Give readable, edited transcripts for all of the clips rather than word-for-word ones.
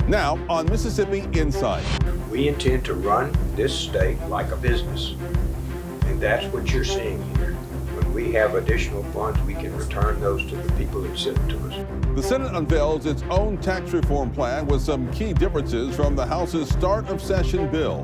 Now on Mississippi Insight. We intend to run this state like a business, and that's what you're seeing here. When we have additional funds, we can return those to the people that sent them to us. The Senate unveils its own tax reform plan with some key differences from the House's start of session bill.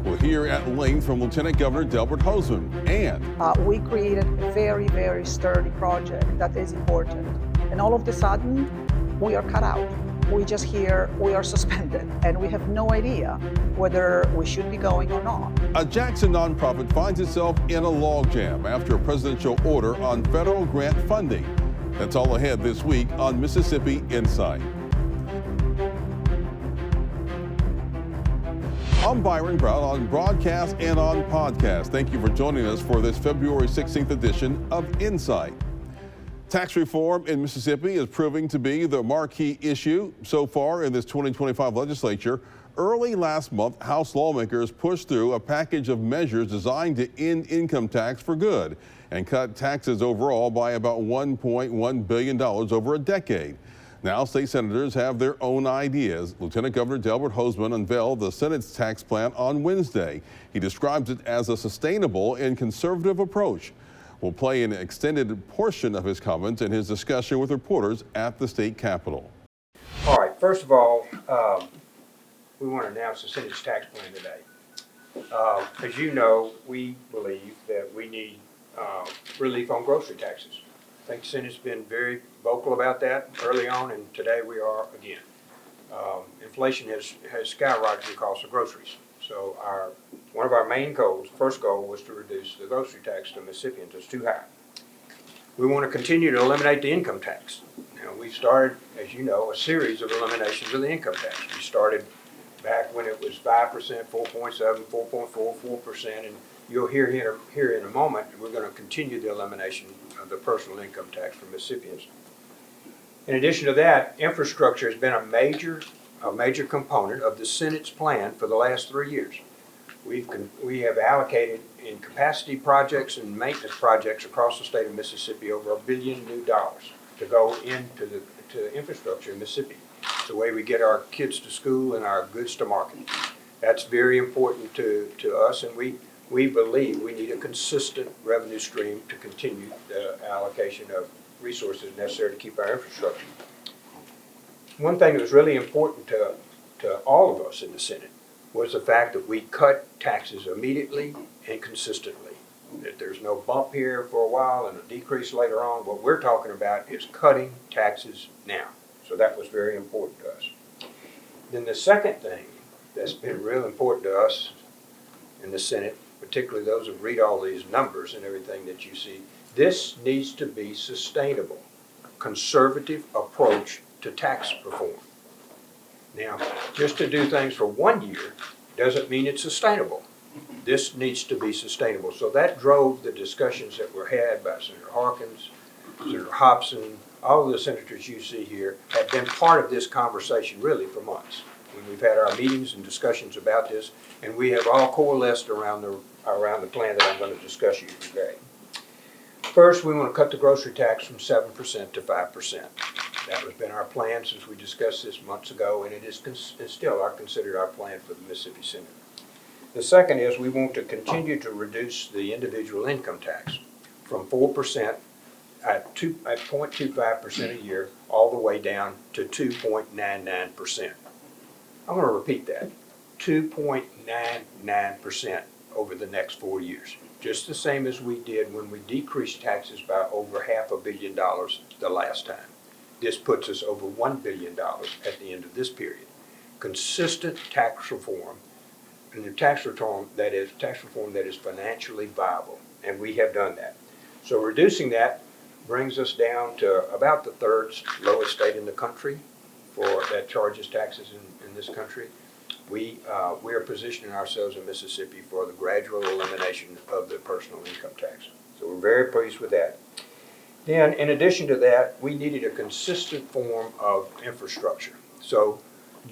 We'll hear at length from Lieutenant Governor Delbert Hosemann. And we created a very, very sturdy project that is important. And all of a sudden, we are cut out. We just hear we are suspended, and we have no idea whether we should be going or not. A Jackson nonprofit finds itself in a logjam after a presidential order on federal grant funding. That's all ahead this week on Mississippi Insight. I'm Byron Brown on broadcast and on podcast. Thank you for joining us for this February 16th edition of Insight. Tax reform in Mississippi is proving to be the marquee issue so far in this 2025 legislature. Early last month, House lawmakers pushed through a package of measures designed to end income tax for good and cut taxes overall by about $1.1 billion over a decade. Now, state senators have their own ideas. Lieutenant Governor Delbert Hosemann unveiled the Senate's tax plan on Wednesday. He describes it as a sustainable and conservative approach. We'll play an extended portion of his comments in his discussion with reporters at the state capitol. All right, first of all, we want to announce the Senate's tax plan today. As you know, we believe that we need relief on grocery taxes. I think the Senate's been very vocal about that early on, and today we are again. Inflation has skyrocketed the cost of groceries. So one of our main goals, first goal, was to reduce the grocery tax to Mississippians. It's too high. We want to continue to eliminate the income tax. Now, we started, as you know, a series of eliminations of the income tax. We started back when it was 5%, 4.7, 4.4, 4%, and you'll hear here in a moment, we're going to continue the elimination of the personal income tax for Mississippians. In addition to that, infrastructure has been a major component of the Senate's plan for the last 3 years. We have allocated in capacity projects and maintenance projects across the state of Mississippi over $1 billion new dollars to go into the infrastructure in Mississippi. It's the way we get our kids to school and our goods to market. That's very important to us, and we believe we need a consistent revenue stream to continue the allocation of resources necessary to keep our infrastructure. One thing that was really important to all of us in the Senate was the fact that we cut taxes immediately and consistently. That there's no bump here for a while and a decrease later on. What we're talking about is cutting taxes now. So that was very important to us. Then the second thing that's been real important to us in the Senate, particularly those who read all these numbers and everything that you see, this needs to be sustainable, conservative approach to tax reform. Now, just to do things for 1 year doesn't mean it's sustainable. This needs to be sustainable. So that drove the discussions that were had by Senator Harkins, Senator Hobson, all of the senators you see here have been part of this conversation really for months. When we've had our meetings and discussions about this, and we have all coalesced around the plan that I'm going to discuss with you today. First, we want to cut the grocery tax from 7% to 5%. That has been our plan since we discussed this months ago, and it is still considered our plan for the Mississippi Senate. The second is we want to continue to reduce the individual income tax from 4% at 0.25% a year all the way down to 2.99%. I'm going to repeat that, 2.99% over the next 4 years. Just the same as we did when we decreased taxes by over $500 million the last time. This puts us over $1 billion at the end of this period. Consistent tax reform, and the tax reform that is financially viable, and we have done that. So reducing that brings us down to about the third lowest state in the country that charges taxes in this country. We are positioning ourselves in Mississippi for the gradual elimination of the personal income tax. So we're very pleased with that. Then, in addition to that, we needed a consistent form of infrastructure. So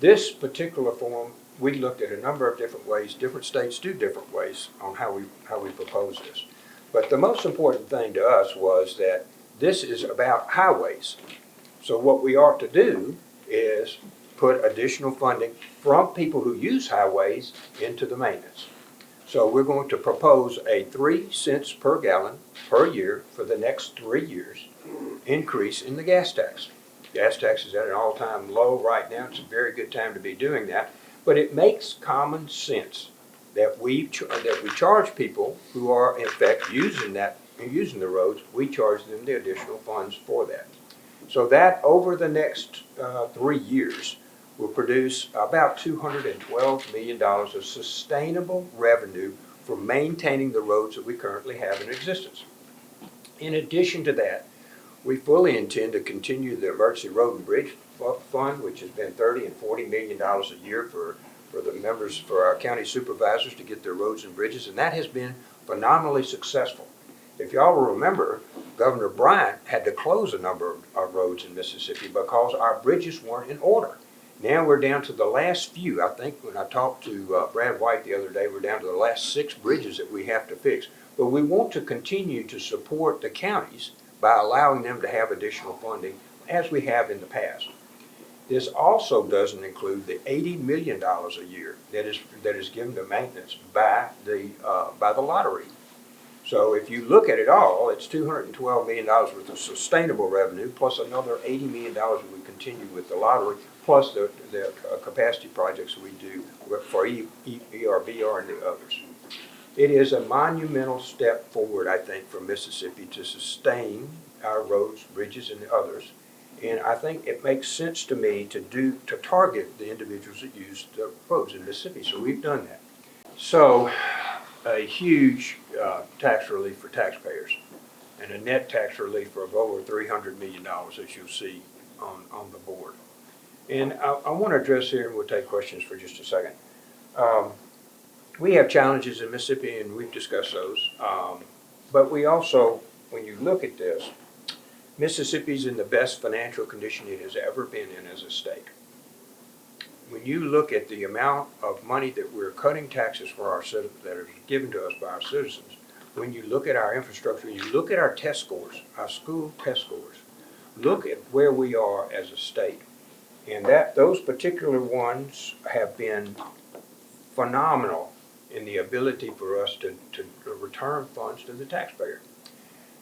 this particular form, we looked at a number of different ways. Different states do different ways on how we propose this. But the most important thing to us was that this is about highways. So what we ought to do is put additional funding from people who use highways into the maintenance. So we're going to propose a 3 cents per gallon per year for the next 3 years increase in the gas tax. Gas tax is at an all-time low right now. It's a very good time to be doing that. But it makes common sense that we charge people who are in fact using the roads. We charge them the additional funds for that. So that over the next 3 years will produce about $212 million of sustainable revenue for maintaining the roads that we currently have in existence. In addition to that, we fully intend to continue the Emergency Road and Bridge Fund, which has been $30 and $40 million a year for the members, for our county supervisors to get their roads and bridges, and that has been phenomenally successful. If y'all will remember, Governor Bryant had to close a number of roads in Mississippi because our bridges weren't in order. Now we're down to the last few. I think when I talked to Brad White the other day, we're down to the last 6 bridges that we have to fix. But we want to continue to support the counties by allowing them to have additional funding as we have in the past. This also doesn't include the $80 million a year that is given to maintenance by the lottery. So if you look at it all, it's $212 million worth of sustainable revenue, plus another $80 million that we continue with the lottery, plus the capacity projects we do for ERBR and the others. It is a monumental step forward, I think, for Mississippi to sustain our roads, bridges, and the others. And I think it makes sense to me to target the individuals that use the roads in Mississippi. So we've done that. So a huge tax relief for taxpayers and a net tax relief of over $300 million, as you'll see on the board. And I want to address here, and we'll take questions for just a second. We have challenges in Mississippi, and we've discussed those. But we also, when you look at this, Mississippi's in the best financial condition it has ever been in as a state. When you look at the amount of money that we're cutting taxes for our citizens, that are given to us by our citizens, when you look at our infrastructure, you look at our test scores, our school test scores, look at where we are as a state. And those particular ones have been phenomenal in the ability for us to return funds to the taxpayer.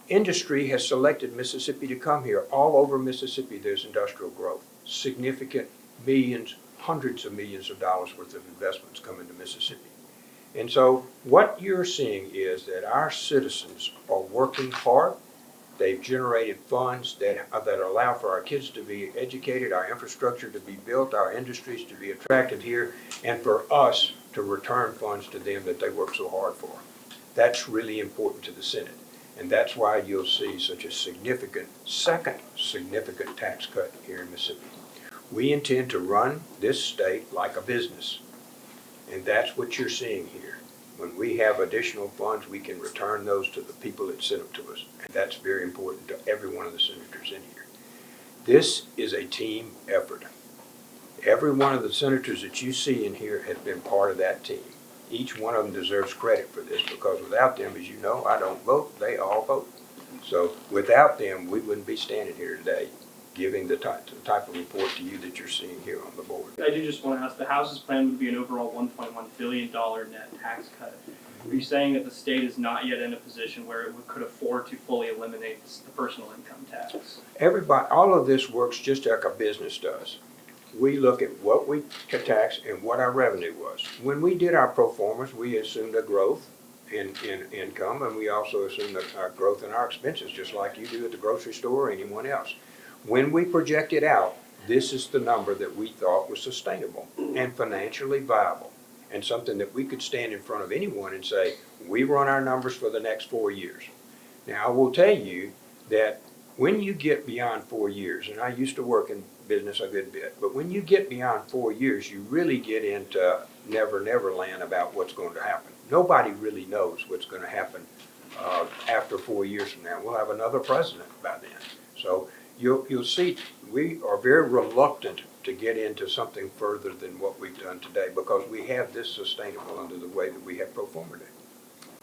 Industry has selected Mississippi to come here. All over Mississippi there's industrial growth, significant millions, hundreds of millions of dollars worth of investments come into Mississippi. And so what you're seeing is that our citizens are working hard. They've generated funds that allow for our kids to be educated, our infrastructure to be built, our industries to be attracted here, and for us to return funds to them that they work so hard for. That's really important to the Senate. And that's why you'll see such a second significant tax cut here in Mississippi. We intend to run this state like a business. And that's what you're seeing here. When we have additional funds, we can return those to the people that sent them to us. And that's very important to every one of the senators in here. This is a team effort. Every one of the senators that you see in here has been part of that team. Each one of them deserves credit for this because without them, as you know, I don't vote, they all vote. So without them, we wouldn't be standing here today giving the type of report to you that you're seeing here on the board. I do just want to ask, the House's plan would be an overall $1.1 billion net tax cut. Are you saying that the state is not yet in a position where it could afford to fully eliminate the personal income tax? All of this works just like a business does. We look at what we could tax and what our revenue was. When we did our pro formas, we assumed a growth in income, and we also assumed a growth in our expenses, just like you do at the grocery store or anyone else. When we projected out, this is the number that we thought was sustainable and financially viable, and something that we could stand in front of anyone and say, we run our numbers for the next 4 years. Now, I will tell you that when you get beyond 4 years, and I used to work in business a good bit, but when you get beyond 4 years, you really get into never land about what's going to happen. Nobody really knows what's going to happen after 4 years from now. We'll have another president by then. So you'll see we are very reluctant to get into something further than what we've done today because we have this sustainable under the way that we have pro forma it.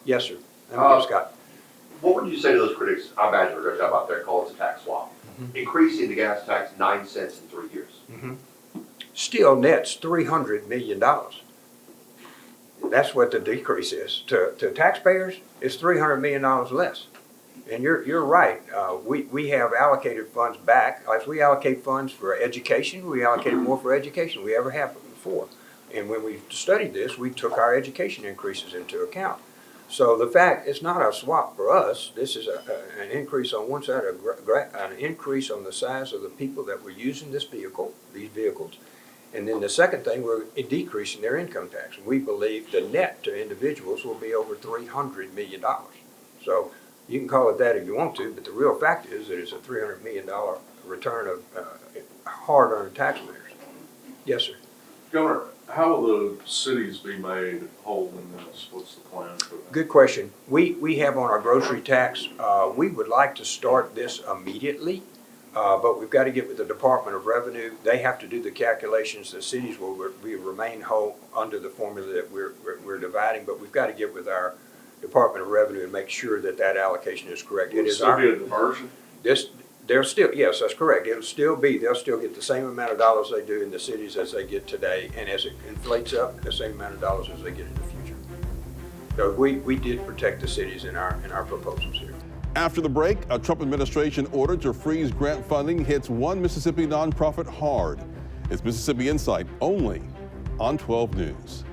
Yes, sir. Scott. What would you say to those critics, I imagine are going to come out there and call it a tax swap? Increasing the gas tax 9 cents in 3 years. still nets $300 million. That's what the decrease is. To taxpayers, it's $300 million less. And you're right. We have allocated funds back. As we allocate funds for education, we allocated more for education than we ever have before. And when we studied this, we took our education increases into account. So the fact, it's not a swap for us. This is an increase on one side, an increase on the size of the people that were using these vehicles. And then the second thing, we're decreasing their income tax. We believe the net to individuals will be over $300 million. So you can call it that if you want to, but the real fact is that it's a $300 million return of hard-earned taxpayers. Yes, sir. Governor, how will the cities be made whole in this? What's the plan for that? Good question. We have on our grocery tax, we would like to start this immediately, but we've got to get with the Department of Revenue. They have to do the calculations. The cities will remain whole under the formula that we're dividing, but we've got to get with our Department of Revenue and make sure that that allocation is correct. Will it still be a diversion? There's still, yes, that's correct. They'll still get the same amount of dollars they do in the cities as they get today, and as it inflates up, the same amount of dollars as they get in the future. So we did protect the cities in our proposals here. After the break, a Trump administration order to freeze grant funding hits one Mississippi nonprofit hard. It's Mississippi Insight only on 12 News.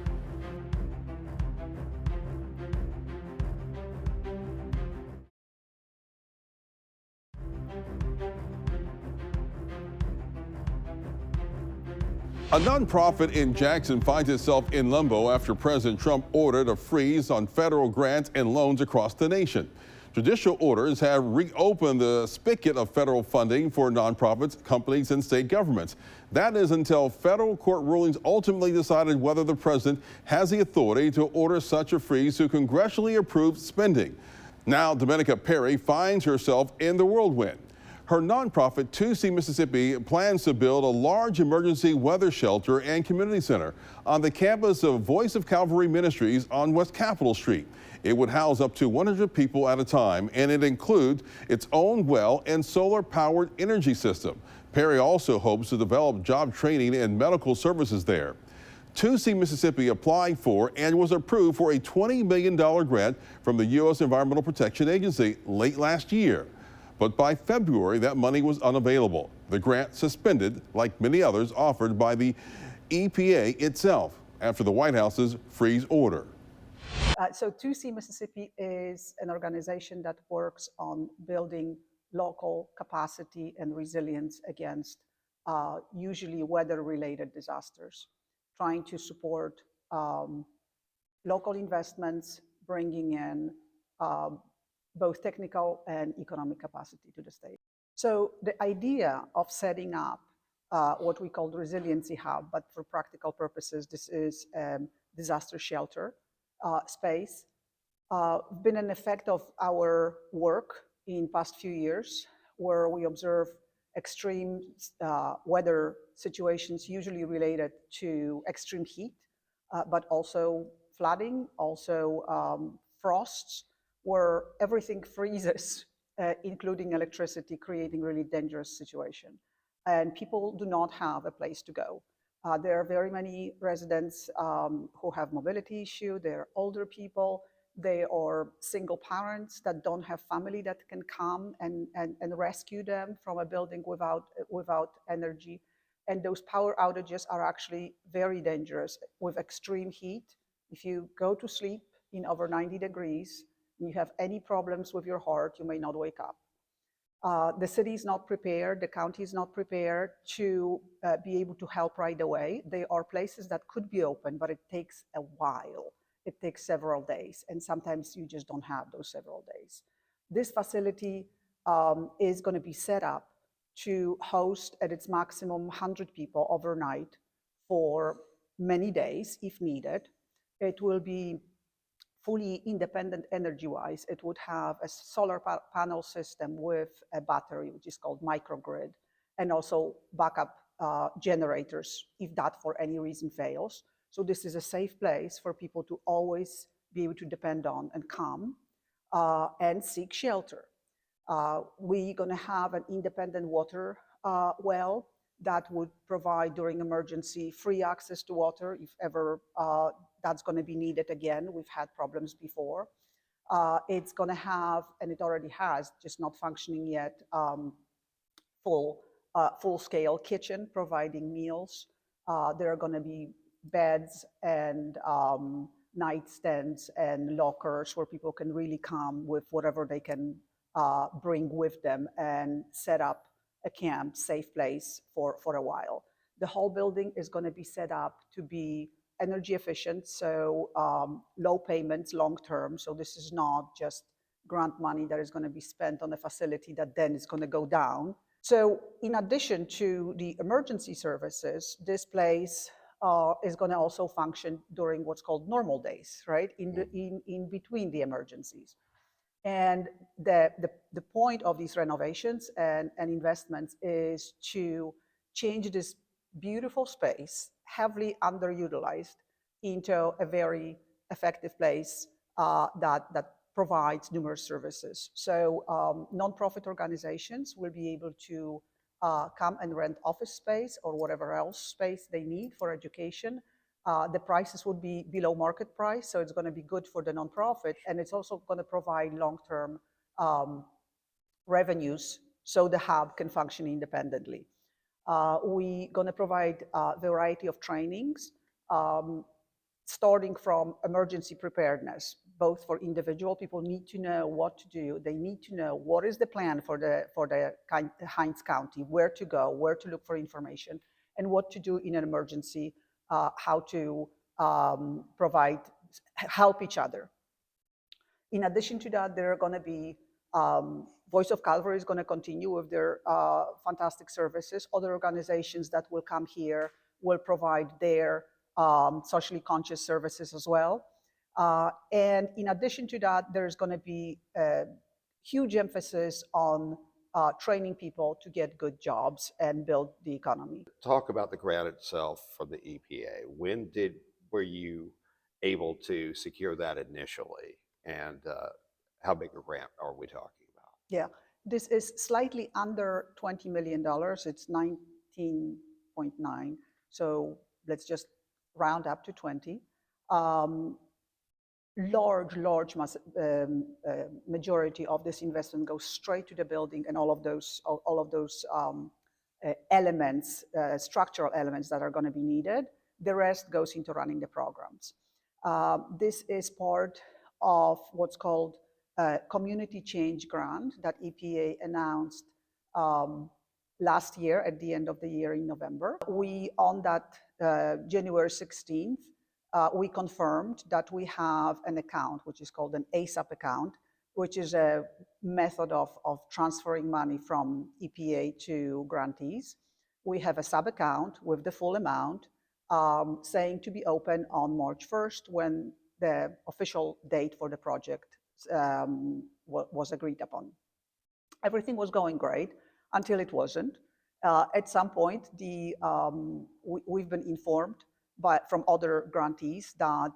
A nonprofit in Jackson finds itself in limbo after President Trump ordered a freeze on federal grants and loans across the nation. Judicial orders have reopened the spigot of federal funding for nonprofits, companies, and state governments. That is until federal court rulings ultimately decided whether the president has the authority to order such a freeze to congressionally approved spending. Now, Dominika Parry finds herself in the whirlwind. Her nonprofit, 2C Mississippi, plans to build a large emergency weather shelter and community center on the campus of Voice of Calvary Ministries on West Capitol Street. It would house up to 100 people at a time, and it includes its own well and solar-powered energy system. Parry also hopes to develop job training and medical services there. 2C Mississippi applied for and was approved for a $20 million grant from the U.S. Environmental Protection Agency late last year. But by February, that money was unavailable. The grant suspended, like many others offered by the EPA itself, after the White House's freeze order. So 2C Mississippi is an organization that works on building local capacity and resilience against usually weather-related disasters, trying to support local investments, bringing in both technical and economic capacity to the state. So the idea of setting up what we call the resiliency hub, but for practical purposes, this is disaster shelter space, been an effect of our work in past few years, where we observe extreme weather situations usually related to extreme heat, but also flooding, also frosts, where everything freezes, including electricity, creating really dangerous situation. And people do not have a place to go. There are very many residents who have mobility issue. They're older people. They are single parents that don't have family that can come and rescue them from a building without energy. And those power outages are actually very dangerous with extreme heat. If you go to sleep in over 90 degrees, you have any problems with your heart, you may not wake up. The city is not prepared, the county is not prepared to be able to help right away. There are places that could be open, but it takes a while. It takes several days, and sometimes you just don't have those several days. This facility is going to be set up to host at its maximum 100 people overnight for many days if needed. It will be fully independent energy-wise. It would have a solar panel system with a battery, which is called microgrid, and also backup generators if that for any reason fails. So this is a safe place for people to always be able to depend on and come and seek shelter. We're going to have an independent water well that would provide during emergency free access to water if ever that's going to be needed again. We've had problems before. It's going to have, and it already has, just not functioning yet, full-scale kitchen providing meals. There are going to be beds and nightstands and lockers where people can really come with whatever they can bring with them and set up a camp, safe place for a while. The whole building is going to be set up to be energy efficient, so low payments long term. So this is not just grant money that is going to be spent on a facility that then is going to go down. So in addition to the emergency services, this place is going to also function during what's called normal days, right? In between the emergencies. And the point of these renovations and investments is to change this beautiful space, heavily underutilized, into a very effective place that provides numerous services. So nonprofit organizations will be able to come and rent office space or whatever else space they need for education. The prices would be below market price, so it's going to be good for the nonprofit, and it's also going to provide long-term revenues so the hub can function independently. We're going to provide a variety of trainings, starting from emergency preparedness, both for individual people need to know what to do. They need to know what is the plan for the Hinds County, where to go, where to look for information, and what to do in an emergency, how to help each other. In addition to that, there are going to be Voice of Calvary is going to continue with their fantastic services. Other organizations that will come here will provide their socially conscious services as well. And in addition to that, there's going to be a huge emphasis on training people to get good jobs and build the economy. Talk about the grant itself from the EPA. When were you able to secure that initially? And how big a grant are we talking about? Yeah, this is slightly under $20 million. It's 19.9. So let's just round up to 20. Large majority of this investment goes straight to the building and all of those elements, structural elements that are going to be needed. The rest goes into running the programs. This is part of what's called a community change grant that EPA announced last year at the end of the year in November. On that January 16th, we confirmed that we have an account, which is called an ASAP account, which is a method of transferring money from EPA to grantees. We have a sub-account with the full amount, saying to be open on March 1st when the official date for the project was agreed upon. Everything was going great until it wasn't. At some point, we've been informed from other grantees that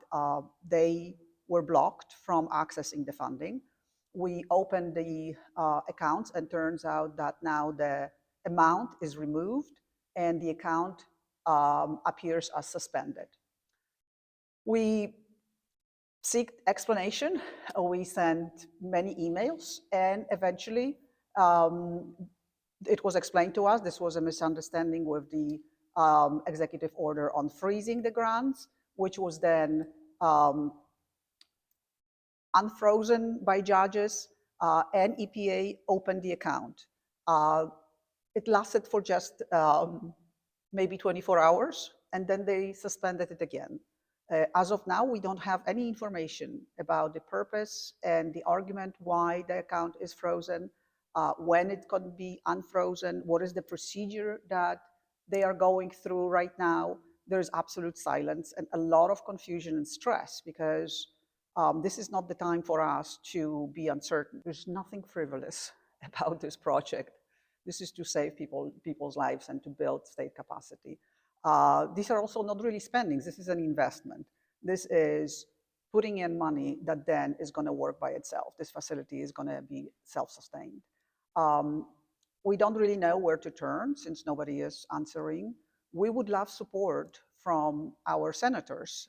they were blocked from accessing the funding. We opened the accounts and turns out that now the amount is removed and the account appears as suspended. We seek explanation. We sent many emails and eventually it was explained to us this was a misunderstanding with the executive order on freezing the grants, which was then unfrozen by judges, and EPA opened the account. It lasted for just maybe 24 hours, and then they suspended it again. As of now, we don't have any information about the purpose and the argument why the account is frozen, when it can be unfrozen, what is the procedure that they are going through right now. There's absolute silence and a lot of confusion and stress because this is not the time for us to be uncertain. There's nothing frivolous about this project. This is to save people's lives and to build state capacity. These are also not really spendings. This is an investment. This is putting in money that then is going to work by itself. This facility is going to be self-sustained. we don't really know where to turn since nobody is answering. We would love support from our senators.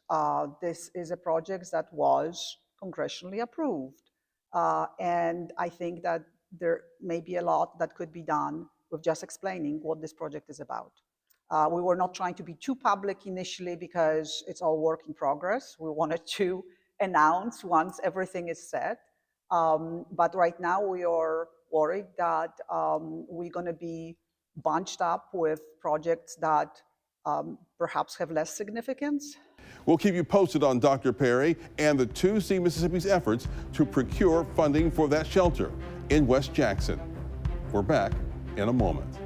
This is a project that was congressionally approved. And I think that there may be a lot that could be done with just explaining what this project is about. We were not trying to be too public initially because it's all work in progress. We wanted to announce once everything is set. But right now we are worried that we're going to be bunched up with projects that perhaps have less significance. We'll keep you posted on Dr. Parry and the 2C Mississippi's efforts to procure funding for that shelter in West Jackson. We're back in a moment.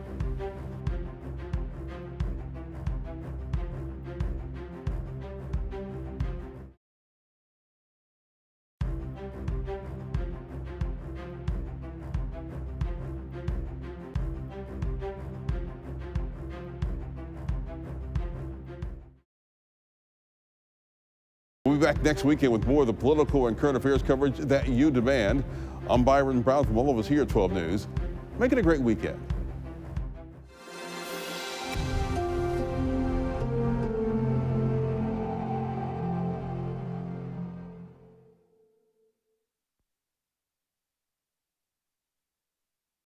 We'll be back next weekend with more of the political and current affairs coverage that you demand. I'm Byron Brown from all of us here at 12 News. Make it a great weekend.